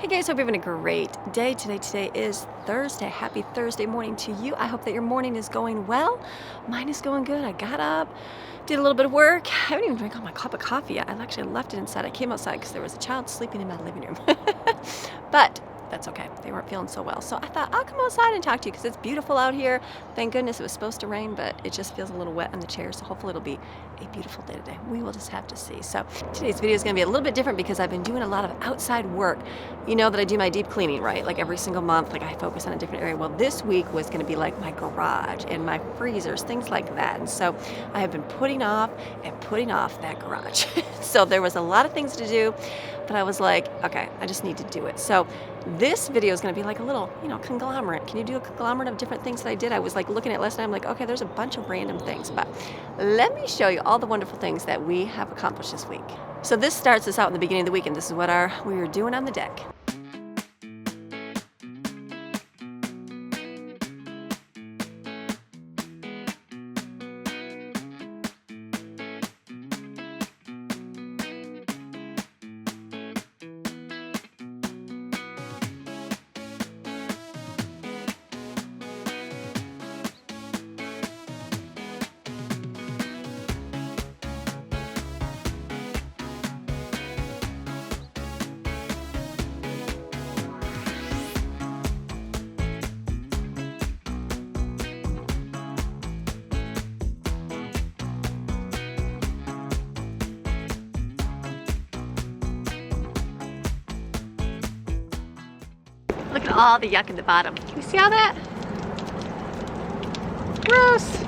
Hey guys, hope you're having a great day. Today is Thursday. Happy Thursday morning to you. I hope that your morning is going well. Mine is going good. I got up, did a little bit of work. I haven't even drank all my cup of coffee yet. I actually left it inside. I came outside because there was a child sleeping in my living room. But that's okay. They weren't feeling so well. So I thought I'll come outside and talk to you because it's beautiful out here. Thank goodness it was supposed to rain, but it just feels a little wet on the chair. So hopefully it'll be a beautiful day today. We will just have to see. So today's video is going to be a little bit different because I've been doing a lot of outside work. You know that I do my deep cleaning, right? Like every single month, like I focus on a different area. Well, this week was going to be like my garage and my freezers, things like that. And so I have been putting off that garage. So there was a lot of things to do, but I was like, okay, I just need to do it. So this video is going to be like a little, conglomerate. Can you do a conglomerate of different things that I did? I was like looking at last night. I'm like, okay, there's a bunch of random things, but let me show you all the wonderful things that we have accomplished this week. So this starts us out in the beginning of the week, and this is what we were doing on the deck. Look at all the yuck in the bottom. Can you see all that? Gross.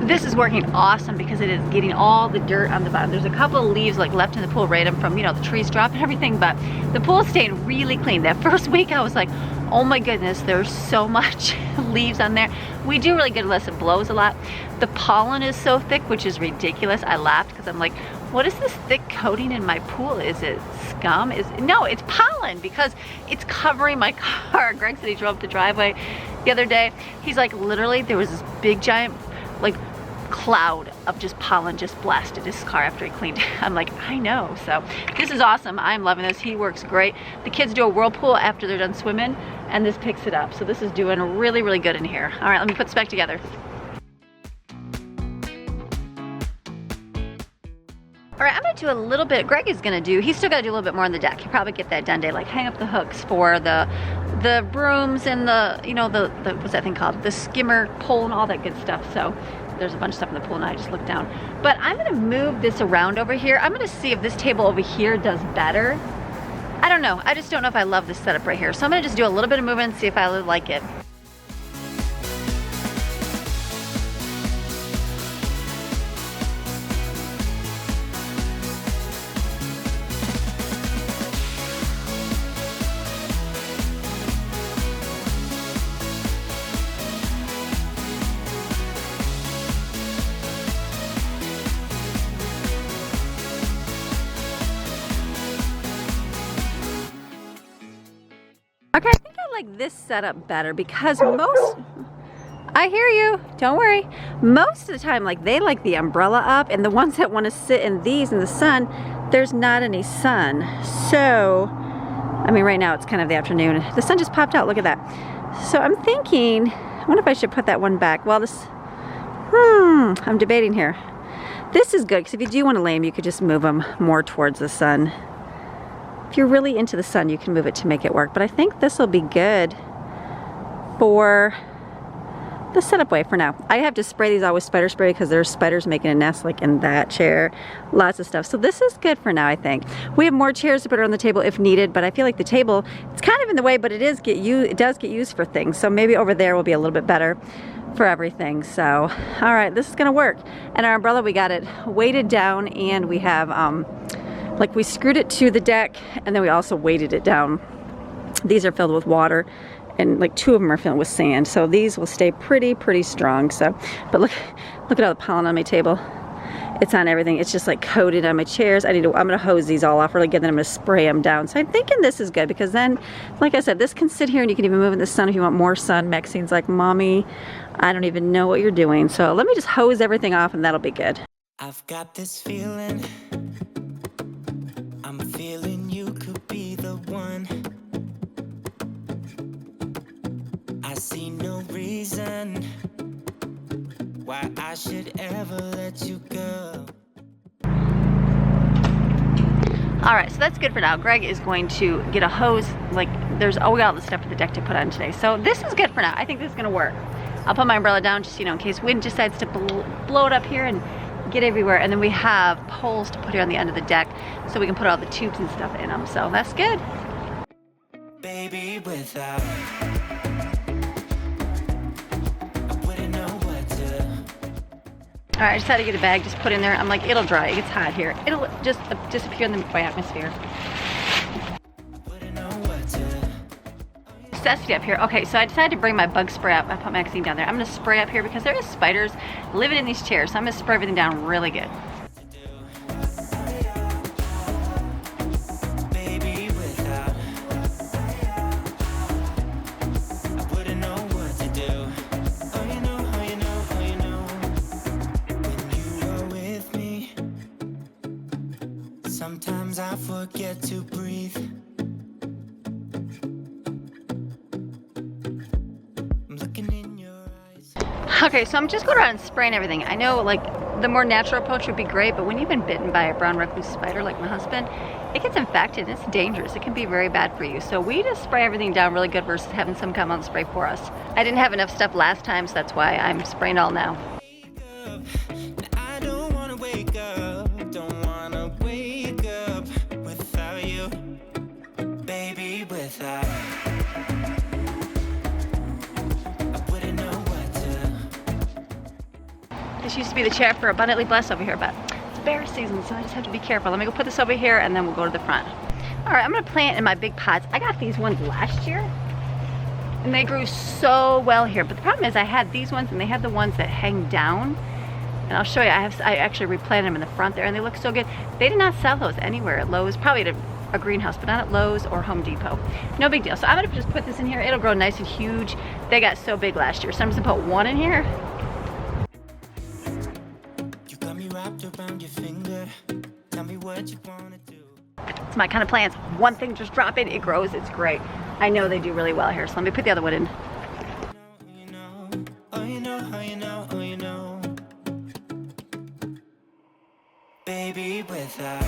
This is working awesome because it is getting all the dirt on the bottom. There's a couple of leaves like left in the pool right from, the trees dropping and everything, but the pool's staying really clean. That first week I was like, oh my goodness, there's so much leaves on there. We do really good unless it blows a lot. The pollen is so thick, which is ridiculous. I laughed because I'm like, what is this thick coating in my pool? Is it scum? No, it's pollen because it's covering my car. Greg said he drove up the driveway the other day. He's like, literally, there was this big giant, like, cloud of just pollen just blasted his car after he cleaned it. I'm like, I know. So this is awesome. I'm loving this. He works great. The kids do a whirlpool after they're done swimming, and this picks it up. So this is doing really, really good in here. All right, let me put this back together. All right, I'm gonna do a little bit, Greg is gonna do, he's still gotta do a little bit more on the deck. He'll probably get that done today, like hang up the hooks for the brooms and the what's that thing called? The skimmer pole and all that good stuff. So there's a bunch of stuff in the pool and I just looked down. But I'm gonna move this around over here. I'm gonna see if this table over here does better. I don't know, I just don't know if I love this setup right here. So I'm gonna just do a little bit of movement and see if I like it. Okay, I think I like this setup better because I hear you, don't worry. Most of the time, like they like the umbrella up, and the ones that want to sit in these in the sun, there's not any sun. So, I mean right now it's kind of the afternoon. The sun just popped out, look at that. So I'm thinking, I wonder if I should put that one back. Well, I'm debating here. This is good because if you do want to lay them, you could just move them more towards the sun. If you're really into the sun, you can move it to make it work. But I think this will be good for the setup way for now. I have to spray these out with spider spray because there's spiders making a nest like in that chair. Lots of stuff. So this is good for now, I think. We have more chairs to put around the table if needed, but I feel like the table, it's kind of in the way, but it does get used for things. So maybe over there will be a little bit better for everything. So, all right, this is gonna work. And our umbrella, we got it weighted down, and we have, like we screwed it to the deck, and then we also weighted it down. These are filled with water, and like 2 of them are filled with sand. So these will stay pretty strong. So, but look at all the pollen on my table. It's on everything. It's just like coated on my chairs. I'm gonna hose these all off really good, then I'm gonna spray them down. So I'm thinking this is good because then, like I said, this can sit here and you can even move in the sun if you want more sun. Maxine's like, Mommy, I don't even know what you're doing. So let me just hose everything off and that'll be good. I've got this feeling, I'm feeling you could be the one. see no reason why I should ever let you go. All right, so that's good for now. Greg is going to get a hose. Like, we got all the stuff for the deck to put on today. So this is good for now. I think this is gonna work. I'll put my umbrella down just, you know, in case wind decides to blow it up here and get everywhere. And then we have poles to put here on the end of the deck so we can put all the tubes and stuff in them. So that's good. Baby, without All right, I decided to get a bag, just put in there. I'm like, it'll dry, it gets hot here. It'll just disappear in the atmosphere. Necessity up here. Okay, so I decided to bring my bug spray up. I put Maxine down there. I'm gonna spray up here because there is spiders living in these chairs. So I'm gonna spray everything down really good. Sometimes I forget to breathe. I'm looking in your eyes. Okay, so I'm just going around and spraying everything. I know, like, the more natural approach would be great, but when you've been bitten by a brown recluse spider like my husband, it gets infected and it's dangerous. It can be very bad for you. So we just spray everything down really good versus having some come out and spray for us. I didn't have enough stuff last time, so that's why I'm spraying all now. I don't wanna wake up. Don't wanna wake up without you, baby, without. I wouldn't know what to. This used to be the chair for Abundantly Blessed over here, but it's bear season, so I just have to be careful. Let me go put this over here and then we'll go to the front. All right, I'm gonna plant in my big pots. I got these ones last year and they grew so well here, but the problem is I had these ones and they had the ones that hang down. And I'll show you, I actually replanted them in the front there and they look so good. They did not sell those anywhere at Lowe's, probably at a greenhouse, but not at Lowe's or Home Depot. No big deal. So I'm gonna just put this in here. It'll grow nice and huge. They got so big last year. So I'm just gonna put one in here. You got me wrapped around your finger. Tell me what you wanna do. It's my kind of plants. One thing, just drop it, it grows, it's great. I know they do really well here. So let me put the other one in. You know, oh, you know, how you know, oh, you know. Baby, without.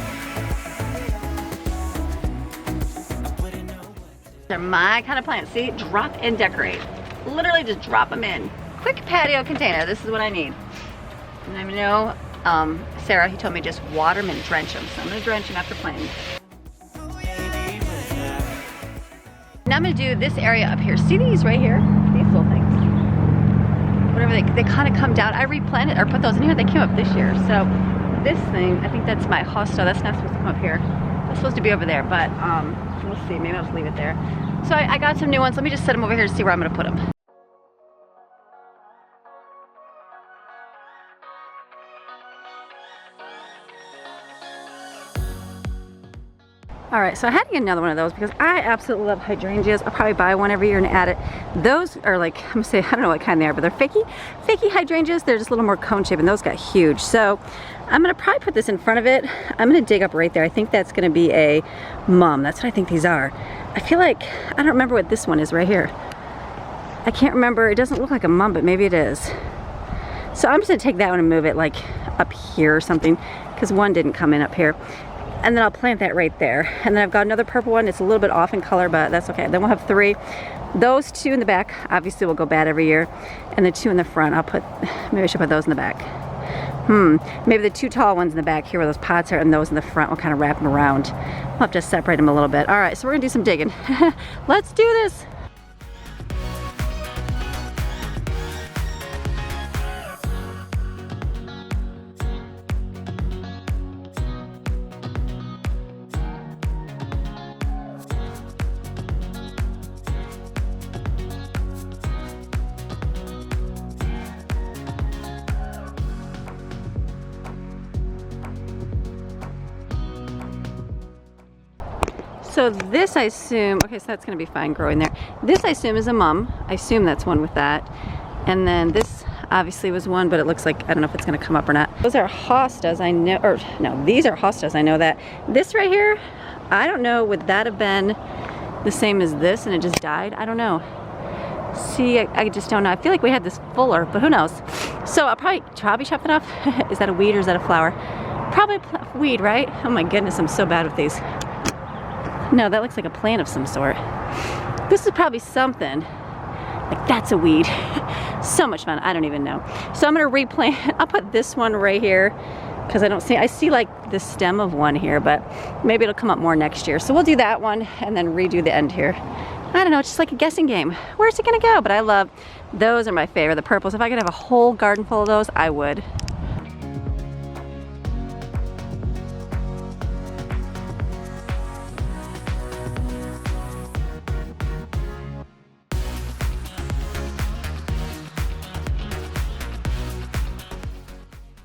They're my kind of plants. See, drop and decorate. Literally just drop them in. Quick patio container. This is what I need. And I know Sarah, he told me just water them and drench them. So I'm gonna drench them after planting. Now I'm gonna do this area up here. See these right here? These little things. Whatever they kind of come down. I replanted or put those in here. They came up this year. So this thing, I think that's my hosta. That's not supposed to come up here. That's supposed to be over there, but we'll see. Maybe I'll just leave it there. So I got some new ones. Let me just set them over here to see where I'm gonna put them. All right, so I had to get another one of those because I absolutely love hydrangeas. I'll probably buy one every year and add it. Those are like, I'm gonna say, I don't know what kind they are, but they're fakey hydrangeas. They're just a little more cone shaped and those got huge. So I'm gonna probably put this in front of it. I'm gonna dig up right there. I think that's gonna be a mum. That's what I think these are. I feel like, I don't remember what this one is right here. I can't remember, it doesn't look like a mum, but maybe it is. So I'm just gonna take that one and move it like up here or something because one didn't come in up here. And then I'll plant that right there. And then I've got another purple one. It's a little bit off in color, but that's okay. Then we'll have three. Those two in the back, obviously will go bad every year. And the two in the front, maybe I should put those in the back. Maybe the two tall ones in the back here where those pots are, and those in the front will kind of wrap them around. We'll have to separate them a little bit. All right, so we're gonna do some digging. Let's do this. So this I assume, okay, so that's gonna be fine growing there. This I assume is a mum. I assume that's one with that. And then this obviously was one, but it looks like, I don't know if it's gonna come up or not. Those are hostas, I know, or no, these are hostas, I know that. This right here, I don't know, would that have been the same as this and it just died? I don't know. See, I just don't know. I feel like we had this fuller, but who knows? So I'll probably chop it off. Is that a weed or is that a flower? Probably weed, right? Oh my goodness, I'm so bad with these. No, that looks like a plant of some sort. This is probably something. Like that's a weed. So much fun, I don't even know. So I'm gonna replant. I'll put this one right here because I see like the stem of one here, but maybe it'll come up more next year. So we'll do that one and then redo the end here. I don't know, it's just like a guessing game. Where's it gonna go? But I love, those are my favorite, the purples. If I could have a whole garden full of those, I would.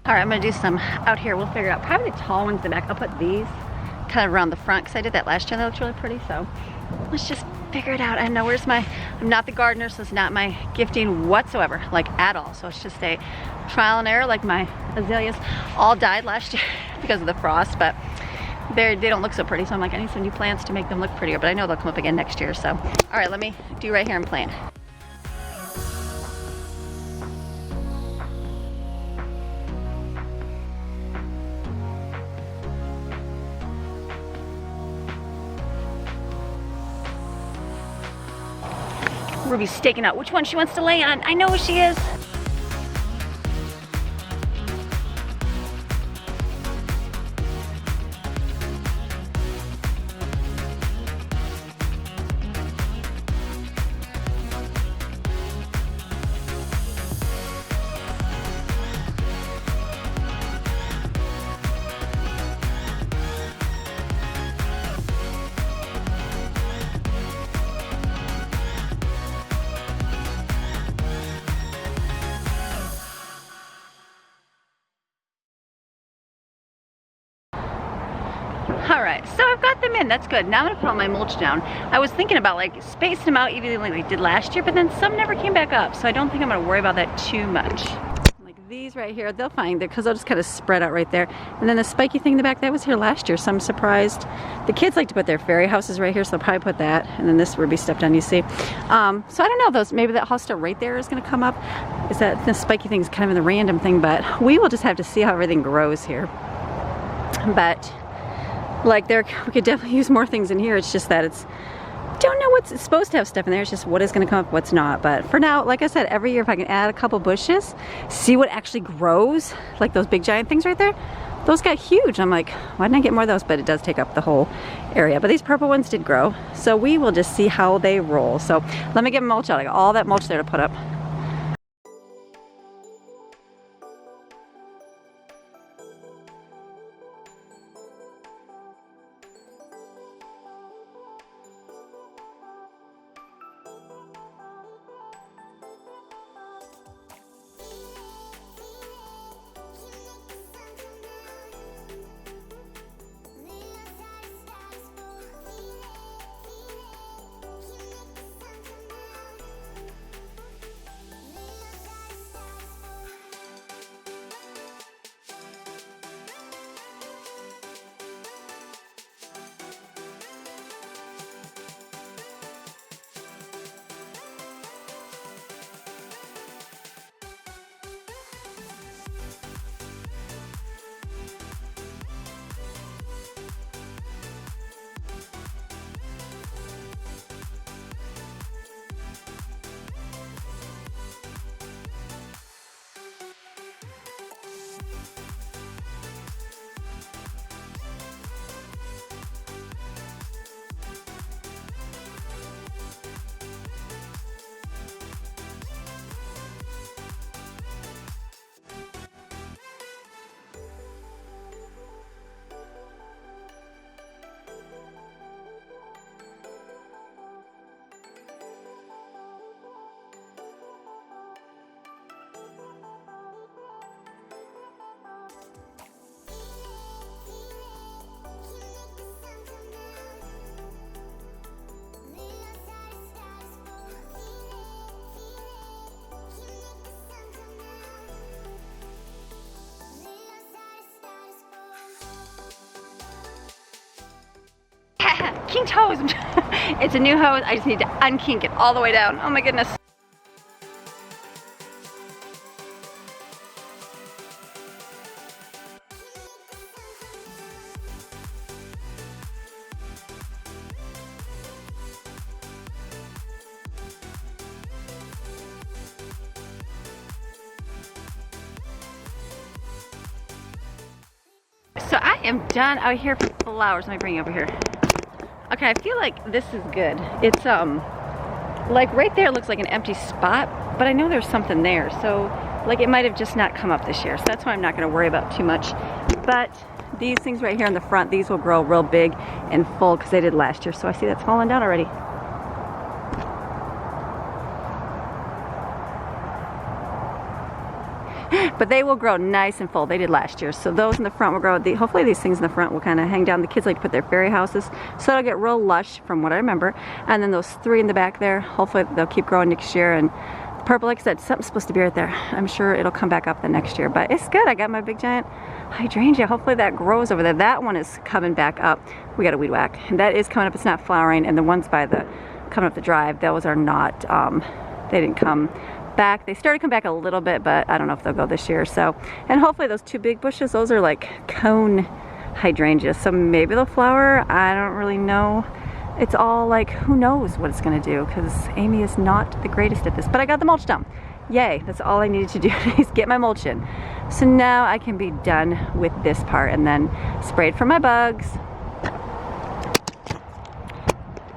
All right, I'm gonna do some out here. We'll figure it out. Probably the tall ones in the back. I'll put these kind of around the front because I did that last year. That looks really pretty. So let's just figure it out. I know I'm not the gardener, so it's not my gifting whatsoever, like at all. So it's just a trial and error. Like my azaleas all died last year because of the frost, but they don't look so pretty. So I'm like, I need some new plants to make them look prettier, but I know they'll come up again next year. So, all right, let me do right here and plant. Ruby's staking out which one she wants to lay on. I know who she is. All right, so I've got them in, that's good. Now I'm gonna put all my mulch down. I was thinking about like spacing them out evenly like we did last year, but then some never came back up, so I don't think I'm gonna worry about that too much. Like these right here, they'll find it because they'll just kind of spread out right there. And then the spiky thing in the back, that was here last year, so I'm surprised. The kids like to put their fairy houses right here, so they'll probably put that. And then this Ruby stepped on, you see. So I don't know, maybe that hosta right there is gonna come up. Is that the spiky thing's kind of in the random thing, but we will just have to see how everything grows here. But like we could definitely use more things in here. It's just that don't know it's supposed to have stuff in there. It's just what is going to come up, what's not. But for now, like I said, every year if I can add a couple bushes, see what actually grows, like those big giant things right there, those got huge. I'm like, why didn't I get more of those? But it does take up the whole area. But these purple ones did grow. So we will just see how they roll. So let me get mulch out. I got all that mulch there to put up. Kinked hose. It's a new hose. I just need to unkink it all the way down. Oh my goodness. am done out here for flowers. Let me bring you over here. Okay, I feel like this is good. It's like right there looks like an empty spot, but I know there's something there. So like it might have just not come up this year. So that's why I'm not gonna worry about too much. But these things right here in the front, these will grow real big and full because they did last year. So I see that's falling down already. But they will grow nice and full. They did last year. So those in the front will grow. Hopefully these things in the front will kind of hang down. The kids like to put their fairy houses. So it'll get real lush from what I remember. And then those 3 in the back there, hopefully they'll keep growing next year. And purple, like I said, something's supposed to be right there. I'm sure it'll come back up the next year. But it's good. I got my big giant hydrangea. Hopefully that grows over there. That one is coming back up. We got a weed whack. And that is coming up. It's not flowering. And the ones by the coming up the drive, those are not, they didn't come back. They started to come back a little bit, but I don't know if they'll go this year. So, and hopefully those 2 big bushes, those are like cone hydrangeas. So maybe they'll flower. I don't really know. It's all like, who knows what it's going to do, because Amy is not the greatest at this. But I got the mulch done. Yay, that's all I needed to do is get my mulch in. So now I can be done with this part and then sprayed for my bugs.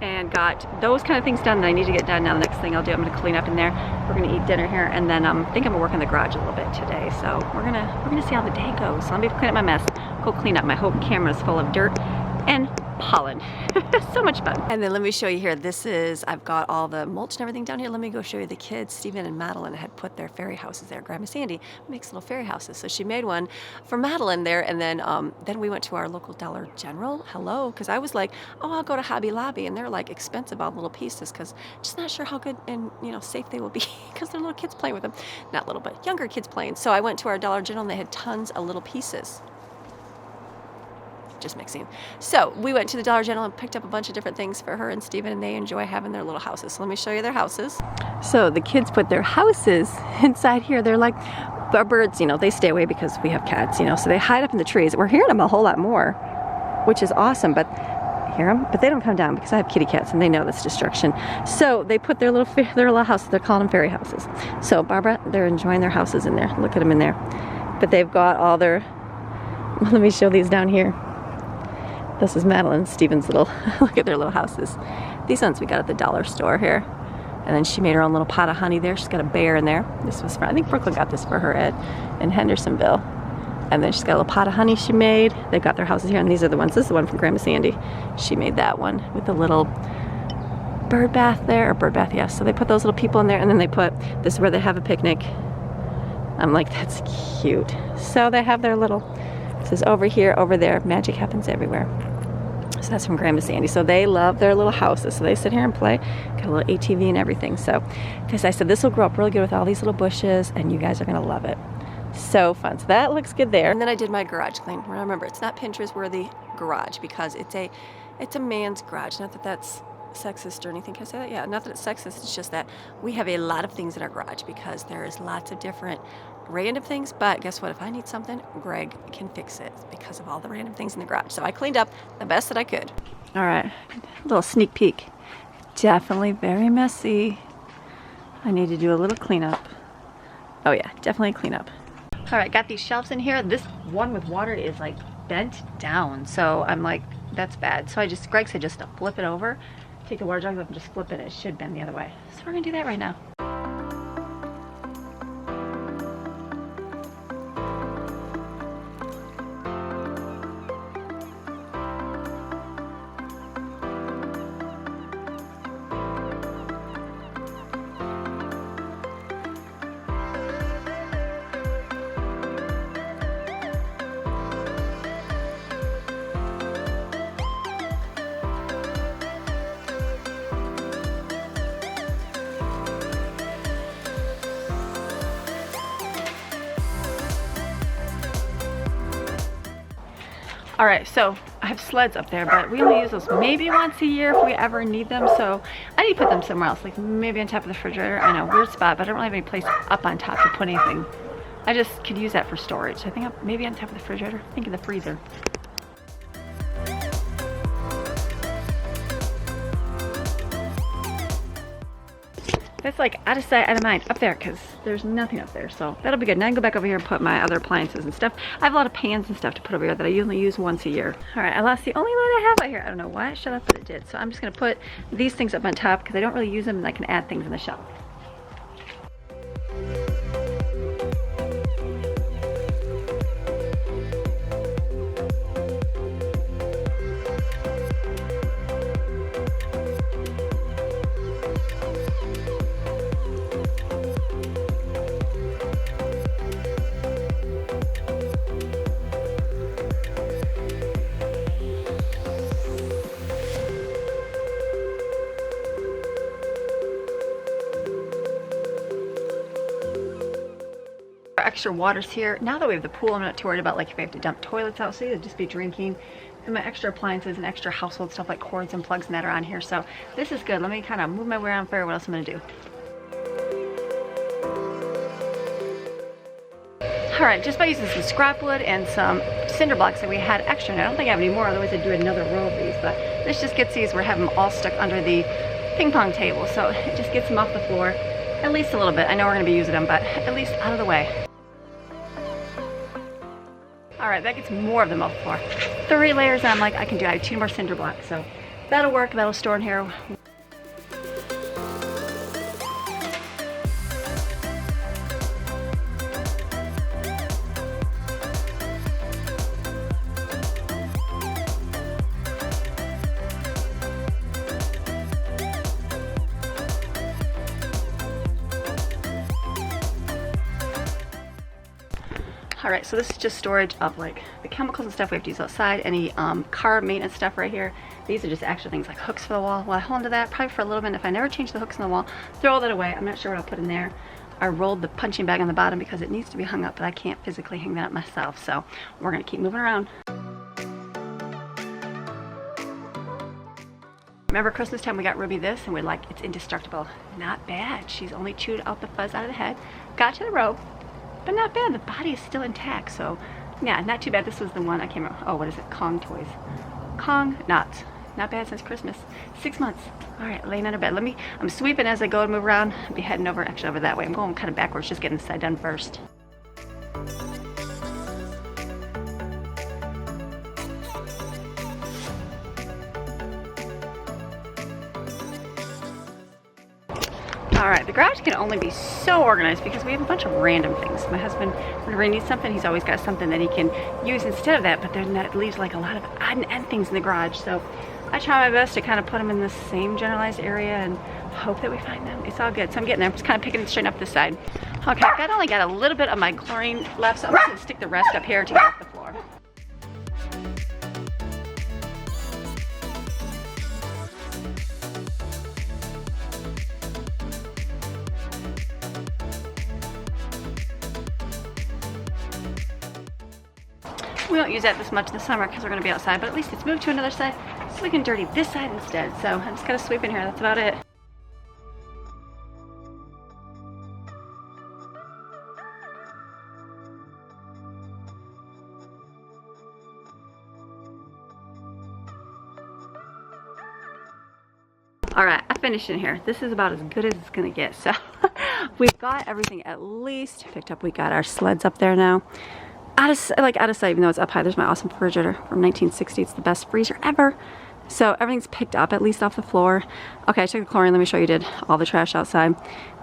And got those kind of things done that I need to get done. Now the next thing I'll do, I'm gonna clean up in there. We're gonna eat dinner here, and then I think I'm gonna work in the garage a little bit today. So we're gonna see how the day goes. So let me clean up my mess, go clean up. My whole camera's full of dirt and pollen. So much fun. And then let me show you here. This is, I've got all the mulch and everything down here. Let me go show you the kids. Stephen and Madeline had put their fairy houses there. Grandma Sandy makes little fairy houses. So she made one for Madeline there. And then we went to our local Dollar General. Hello. Because I was like, oh, I'll go to Hobby Lobby. And they're like expensive, all the little pieces, because just not sure how good and, you know, safe they will be because they're little kids playing with them. Not little, but younger kids playing. So I went to our Dollar General and they had tons of little pieces. Just mixing. So we went to the Dollar General and picked up a bunch of different things for her and Steven, and they enjoy having their little houses. So let me show you their houses. So the kids put their houses inside here. They're like, our birds, you know, they stay away because we have cats, you know, so they hide up in the trees. We're hearing them a whole lot more, which is awesome, but hear them, but they don't come down because I have kitty cats and they know that's destruction. So they put their little houses, they're calling them fairy houses. So Barbara, they're enjoying their houses in there. Look at them in there. But they've got all their, well, let me show these down here. This is Madeline and Steven's little, look at their little houses. These ones we got at the dollar store here. And then she made her own little pot of honey there. She's got a bear in there. This was for, I think Brooklyn got this for her in Hendersonville. And then she's got a little pot of honey she made. They've got their houses here, and these are the ones. This is the one from Grandma Sandy. She made that one with the little bird bath there, or bird bath, yes. So they put those little people in there, and then they put, this is where they have a picnic. I'm like, that's cute. So they have their little, it says over here, over there, magic happens everywhere. So that's from Grandma Sandy. So they love their little houses. So they sit here and play. Got a little ATV and everything. So, because I said this will grow up really good with all these little bushes, and you guys are gonna love it. So fun. So that looks good there. And then I did my garage clean. Remember, it's not Pinterest worthy garage because it's a man's garage. Not that that's sexist or anything. Can I say that? Yeah, not that it's sexist. It's just that we have a lot of things in our garage because there is lots of different random things. But guess what? If I need something, Greg can fix it because of all the random things in the garage. So I cleaned up the best that I could. All right, a little sneak peek. Definitely very messy. I need to do a little cleanup. Oh yeah, definitely clean up. All right, got these shelves in here. This one with water is like bent down. So I'm like, that's bad. So Greg said just to flip it over. Take the water jug up and just flip it. It should bend the other way. So we're gonna do that right now. All right, so I have sleds up there, but we only use those maybe once a year if we ever need them. So I need to put them somewhere else, like maybe on top of the refrigerator. I know, weird spot, but I don't really have any place up on top to put anything. I just could use that for storage. I think maybe on top of the refrigerator. I think in the freezer. That's like out of sight, out of mind up there because there's nothing up there. So that'll be good. Now I can go back over here and put my other appliances and stuff. I have a lot of pans and stuff to put over here that I only use once a year. All right, I lost the only light I have out here. I don't know why it shut off, but it did. So I'm just gonna put these things up on top because I don't really use them and I can add things in the shelf. Extra waters here. Now that we have the pool, I'm not too worried about like if I have to dump toilets out, so you'll just be drinking. And my extra appliances and extra household stuff like cords and plugs and that are on here. So this is good. Let me kind of move my way around, figure out what else I'm gonna do. All right, just by using some scrap wood and some cinder blocks that we had extra, and I don't think I have any more, otherwise I'd do another row of these, but this just gets these, we're having them all stuck under the ping pong table. So it just gets them off the floor, at least a little bit. I know we're gonna be using them, but at least out of the way. All right, that gets more of them off the floor. 3 layers, and I'm like, I have 2 more cinder blocks, so that'll work, that'll store in here. All right, so this is just storage of like the chemicals and stuff we have to use outside, any car maintenance stuff right here. These are just extra things like hooks for the wall. Well, I hold onto that probably for a little bit. If I never change the hooks in the wall, throw all that away. I'm not sure what I'll put in there. I rolled the punching bag on the bottom because it needs to be hung up, but I can't physically hang that up myself. So we're gonna keep moving around. Remember Christmas time we got Ruby this and we're like, it's indestructible. Not bad. She's only chewed out the fuzz out of the head, got to the rope, but not bad. The body is still intact, so yeah, not too bad. This was the one I can't remember. Oh, what is it? Kong toys. Kong knots. Not bad since Christmas. 6 months. All right, laying on her bed. I'm sweeping as I go and move around. I'll be heading over that way. I'm going kind of backwards, just getting this side done first. All right, the garage can only be so organized because we have a bunch of random things. My husband, whenever he needs something, he's always got something that he can use instead of that, but then that leaves like a lot of odd and end things in the garage. So I try my best to kind of put them in the same generalized area and hope that we find them. It's all good. So I'm getting there. I'm just kind of picking it straight up this side. Okay, I've only got a little bit of my chlorine left, so I'm just gonna stick the rest up here to get off the floor. We don't use that this much in the summer because we're going to be outside, but at least it's moved to another side so we can dirty this side instead. So I'm just going to sweep in here. That's about it. All right, I finished in here. This is about as good as it's going to get. So we've got everything at least picked up. We got our sleds up there now. Out of sight, even though it's up high. There's my awesome refrigerator from 1960. It's the best freezer ever. So everything's picked up, at least off the floor. Okay, I took the chlorine. Let me show you. Did all the trash outside.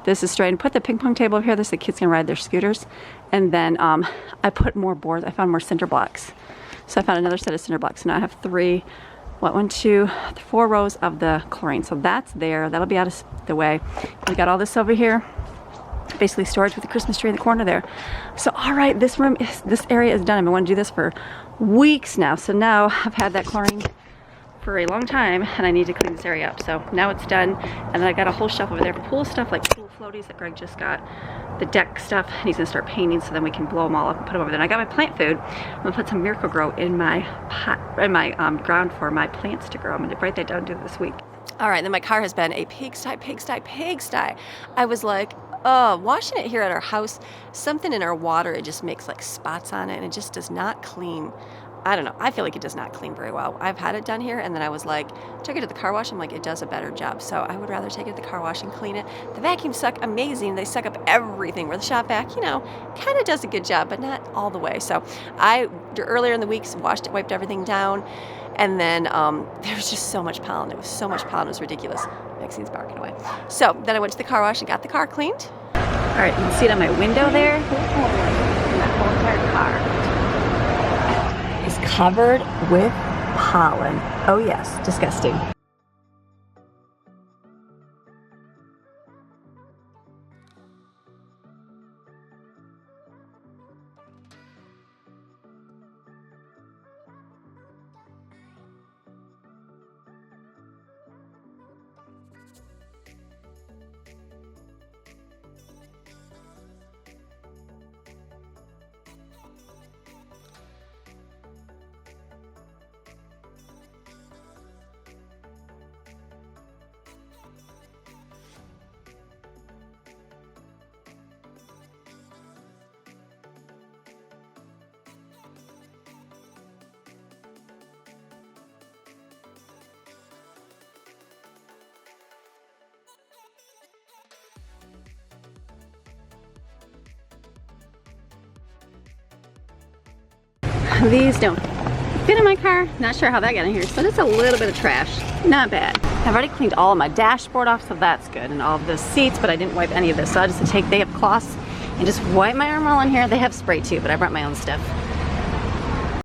This is straight. And put the ping pong table over here. This the kids can ride their scooters. And then I put more boards. I found more cinder blocks. So I found another set of cinder blocks. So now I have 4 rows of the chlorine. So that's there. That'll be out of the way. We got all this over here. Basically storage with the Christmas tree in the corner there. So all right, this area is done. I've been wanting to do this for weeks now. So now I've had that chlorine for a long time and I need to clean this area up. So now it's done. And then I got a whole shelf over there for pool stuff, like pool floaties that Greg just got, the deck stuff, and he's gonna start painting so then we can blow them all up and put them over there. And I got my plant food. I'm gonna put some Miracle Grow in my pot, in my ground for my plants to grow. I'm gonna write that down, do it this week. All right, then my car has been a pigsty. I was like, washing it here at our house, something in our water, it just makes like spots on it and it just does not clean. I don't know. I feel like it does not clean very well. I've had it done here, and then I was like, took it to the car wash. I'm like, it does a better job. So I would rather take it to the car wash and clean it. The vacuums suck amazing. They suck up everything. Where the shop vac, you know, kind of does a good job, but not all the way. So I, earlier in the week, washed it, wiped everything down. And then there was just so much pollen. It was so much pollen. It was ridiculous. Maxine's barking away. So then I went to the car wash and got the car cleaned. All right, you can see it on my window there. And that whole entire car is covered with pollen. Oh yes, disgusting. These don't fit in my car. Not sure how that got in here. So just a little bit of trash. Not bad. I've already cleaned all of my dashboard off, so that's good. And all of the seats, but I didn't wipe any of this. So I just they have cloths and just wipe my arm all in here. They have spray too, but I brought my own stuff.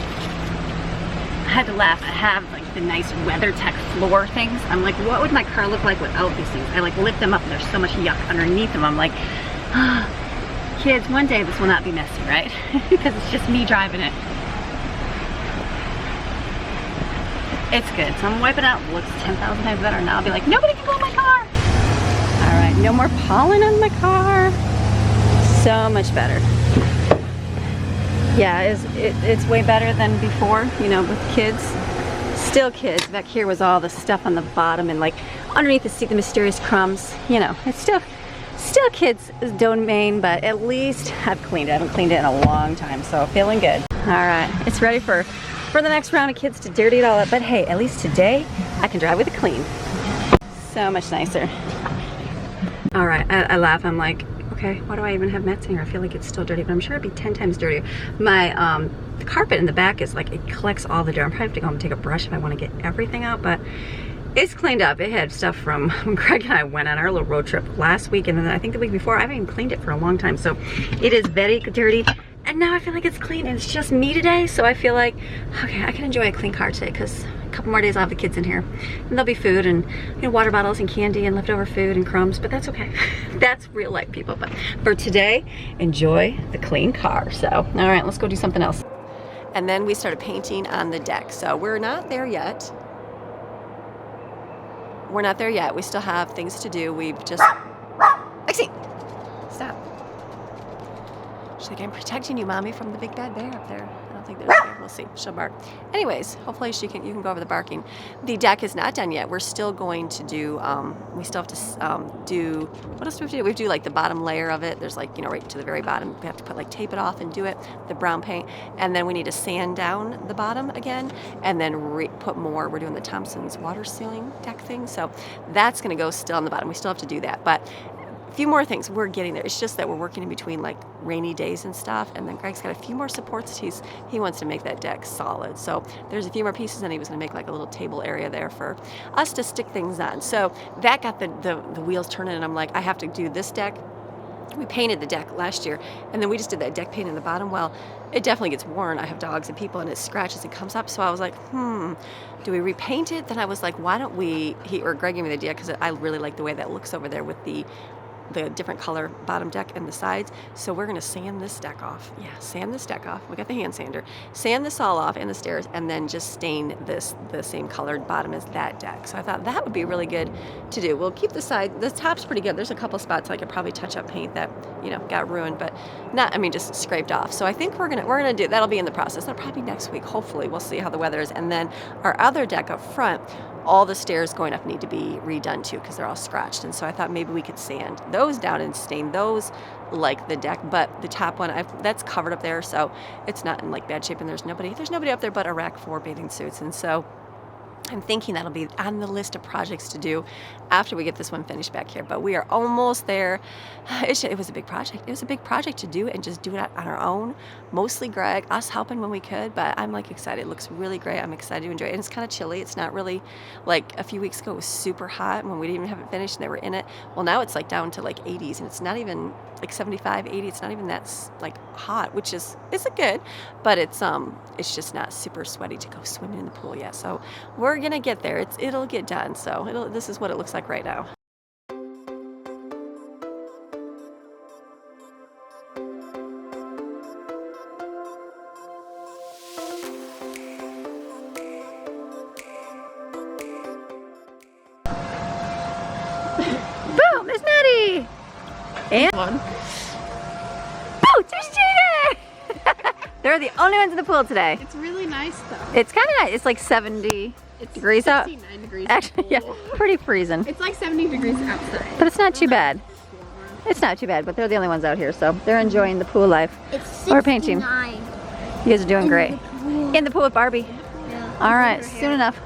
I had to laugh. I have like the nice WeatherTech floor things. I'm like, what would my car look like without these things? I like lift them up and there's so much yuck underneath them. I'm like, kids, one day this will not be messy, right? Because it's just me driving it. It's good. So I'm wiping out. Looks 10,000 times better now. I'll be like, nobody can go in my car. All right, no more pollen on my car. So much better. Yeah, it's way better than before, you know, with kids. Still kids. Back here was all the stuff on the bottom and like underneath the seat, the mysterious crumbs. You know, it's still kids' domain, but at least I've cleaned it. I haven't cleaned it in a long time, so feeling good. All right, it's ready for the next round of kids to dirty it all up. But hey, at least today I can drive with it clean. So much nicer. All right, I laugh. I'm like, okay, why do I even have mats in here? I feel like it's still dirty, but I'm sure it'd be 10 times dirtier. My the carpet in the back is like, it collects all the dirt. I'm probably have to go home and take a brush if I want to get everything out, but it's cleaned up. It had stuff from when Greg and I went on our little road trip last week, and then I think the week before. I haven't even cleaned it for a long time, so it is very dirty. And now I feel like it's clean, and it's just me today, so I feel like, okay, I can enjoy a clean car today, because a couple more days I'll have the kids in here. And there'll be food and, you know, water bottles and candy and leftover food and crumbs, but that's okay. That's real life, people. But for today, enjoy the clean car. So, all right, let's go do something else. And then we started painting on the deck. So we're not there yet. We're not there yet. We still have things to do. We've just... Lexi! Stop. She's like, I'm protecting you, Mommy, from the big bad bear up there. I don't think there's a bear. We'll see. She'll bark. Anyways, hopefully you can go over the barking. The deck is not done yet. We're still going to do, we still have to do, what else do we have to do? We have to do like the bottom layer of it. There's like, you know, right to the very bottom. We have to put like tape it off and do it, the brown paint. And then we need to sand down the bottom again and then put more. We're doing the Thompson's water sealing deck thing. So that's going to go still on the bottom. We still have to do that. But a few more things, we're getting there. It's just that we're working in between like rainy days and stuff, and then Greg's got a few more supports. He wants to make that deck solid, so there's a few more pieces, and he was going to make like a little table area there for us to stick things on. So that got the wheels turning, and I'm like, I have to do this deck. We painted the deck last year, and then we just did that deck paint in the bottom. Well, it definitely gets worn. I have dogs and people, and it scratches and comes up. So I was like, do we repaint it? Then I was like, why don't we, Greg gave me the idea, because I really like the way that looks over there with the different color bottom deck and the sides. So we're going to sand this deck off. Yeah, sand this deck off. We got the hand sander. Sand this all off and the stairs, and then just stain this the same colored bottom as that deck. So I thought that would be really good to do. We'll keep the top's pretty good. There's a couple spots I could probably touch up paint that, you know, got ruined, but not, I mean, just scraped off. So I think we're gonna do, that'll be in the process. That'll probably be next week. Hopefully, we'll see how the weather is. And then our other deck up front, all the stairs going up need to be redone too, because they're all scratched. And so I thought maybe we could sand those down and stain those like the deck, but the top one, that's covered up there, so it's not in like bad shape, and there's nobody up there but a rack for bathing suits. And so I'm thinking that'll be on the list of projects to do after we get this one finished back here, but we are almost there. It was a big project. It was a big project to do and just do it on our own. Mostly Greg, us helping when we could, but I'm like excited. It looks really great. I'm excited to enjoy it. And it's kind of chilly. It's not really like a few weeks ago it was super hot when we didn't even have it finished and they were in it. Well, now it's like down to like 80s and it's not even like 75, 80. It's not even that like hot, which is good, but it's just not super sweaty to go swimming in the pool yet. So we're gonna get there. It'll get done. So this is what it looks like right now. Boom! There's Maddie! And one. Boom! There's Cheater! They're the only ones in the pool today. It's really nice though. It's kind of nice. It's like 70 degrees out. 69 degrees. Actually, yeah, pretty freezing. It's like 70 degrees outside. But it's not too bad. It's not too bad, but they're the only ones out here, so they're enjoying the pool life. It's 69. Or painting. You guys are doing great. In the pool with Barbie. Yeah. All right, soon enough.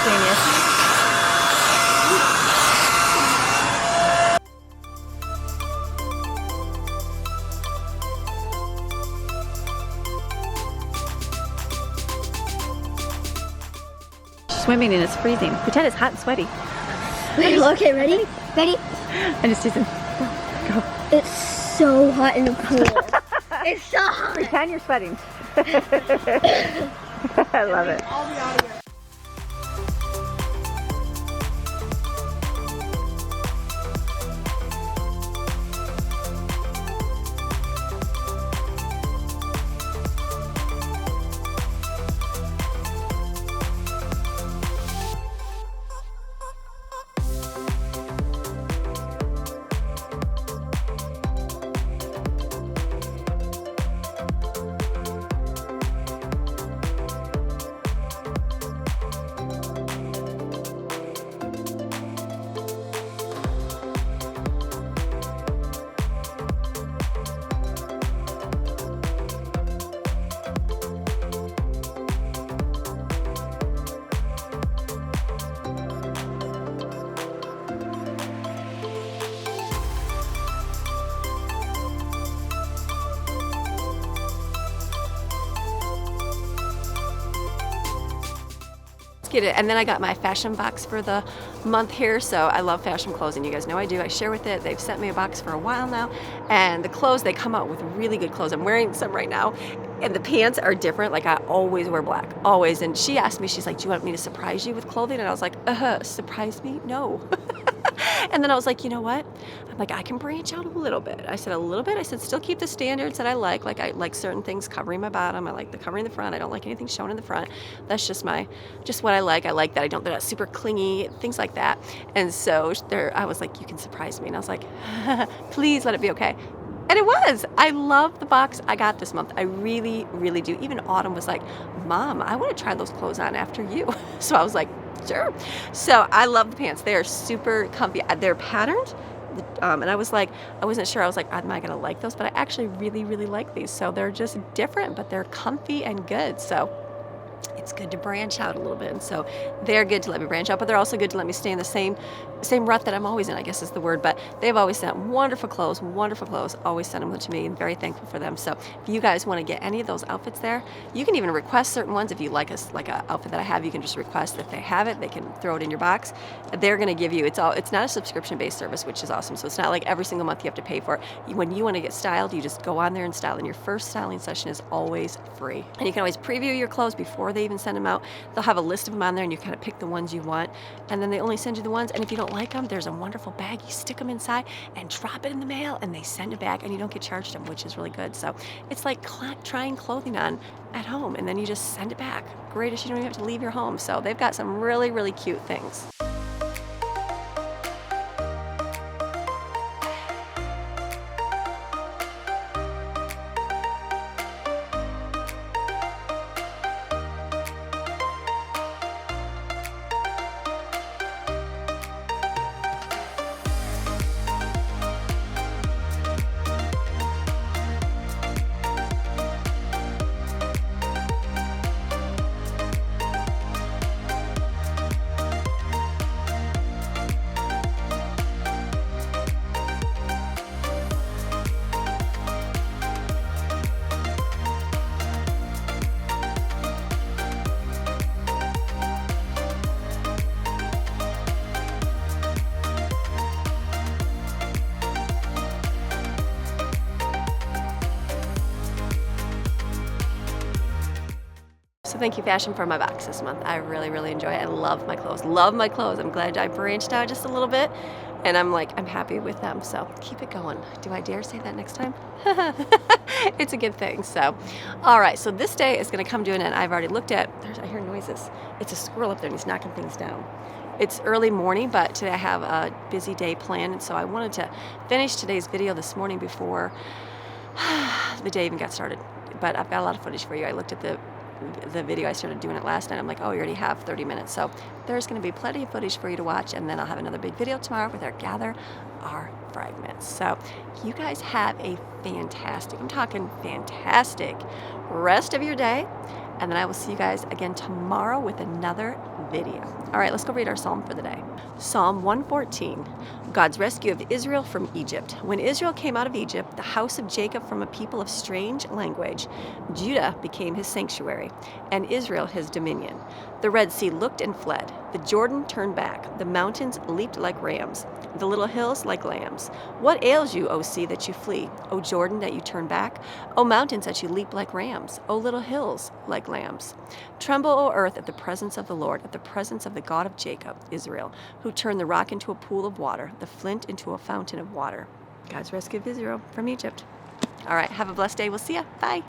Genius. Swimming and it's freezing. Pretend it's hot and sweaty. Okay, ready? Ready? I just teasing. Go. It's so hot in the pool. It's so hot. Pretend you're sweating. I love it. All the audio. Get it. And then I got my Fashom box for the month here, so I love Fashom clothing. You guys know I do. I share with it. They've sent me a box for a while now, and the clothes, they come out with really good clothes. I'm wearing some right now, and the pants are different. Like, I always wear black, always. And she asked me, she's like, do you want me to surprise you with clothing? And I was like, surprise me? No. And then I was like, you know what? I'm like, I can branch out a little bit. I said, a little bit? I said, still keep the standards that I like. Like, I like certain things covering my bottom. I like the covering the front. I don't like anything showing in the front. That's just what I like. I like that they're not super clingy, things like that. And so I was like, you can surprise me. And I was like, please let it be okay. And it was. I love the box I got this month. I really, really do. Even Autumn was like, Mom, I want to try those clothes on after you. So I was like, sure. So I love the pants. They are super comfy. They're patterned. And I was like, I wasn't sure. I was like, am I going to like those? But I actually really, really like these. So they're just different, but they're comfy and good. So it's good to branch out a little bit. And so they're good to let me branch out, but they're also good to let me stay in the same rut that I'm always in, I guess is the word. But they've always sent wonderful clothes, always send them to me. I'm very thankful for them. So if you guys want to get any of those outfits there, you can even request certain ones. If you like an outfit that I have, you can just request. If they have it, they can throw it in your box. They're going to give you, it's not a subscription-based service, which is awesome. So it's not like every single month you have to pay for it. When you want to get styled, you just go on there and style. And your first styling session is always free. And you can always preview your clothes before they even send them out. They'll have a list of them on there, and you kind of pick the ones you want, and then they only send you the ones. And if you don't like them, there's a wonderful bag. You stick them inside and drop it in the mail, and they send it back, and you don't get charged them, which is really good. So it's like trying clothing on at home, and then you just send it back. Greatest, you don't even have to leave your home. So they've got some really, really cute things. So thank you, Fashom, for my box this month. I really, really enjoy it. I love my clothes. Love my clothes. I'm glad I branched out just a little bit. And I'm happy with them. So keep it going. Do I dare say that next time? It's a good thing. So, all right. So this day is going to come to an end. I've already looked at, I hear noises. It's a squirrel up there and he's knocking things down. It's early morning, but today I have a busy day planned. And so I wanted to finish today's video this morning before the day even got started. But I've got a lot of footage for you. I looked at the video. I started doing it last night. I'm like, oh, you already have 30 minutes. So there's going to be plenty of footage for you to watch. And then I'll have another big video tomorrow with our gather our fragments. So you guys have a fantastic, I'm talking fantastic rest of your day. And then I will see you guys again tomorrow with another video. All right, let's go read our psalm for the day. Psalm 114, God's rescue of Israel from Egypt. When Israel came out of Egypt, the house of Jacob from a people of strange language, Judah became his sanctuary, and Israel his dominion. The Red Sea looked and fled. The Jordan turned back. The mountains leaped like rams, the little hills like lambs. What ails you, O sea, that you flee? O Jordan, that you turn back? O mountains, that you leap like rams? O little hills like lambs? Tremble, O earth, at the presence of the Lord, at the presence of the God of Jacob, Israel, who turned the rock into a pool of water, the flint into a fountain of water. God's rescue of Israel from Egypt. All right, have a blessed day. We'll see ya. Bye.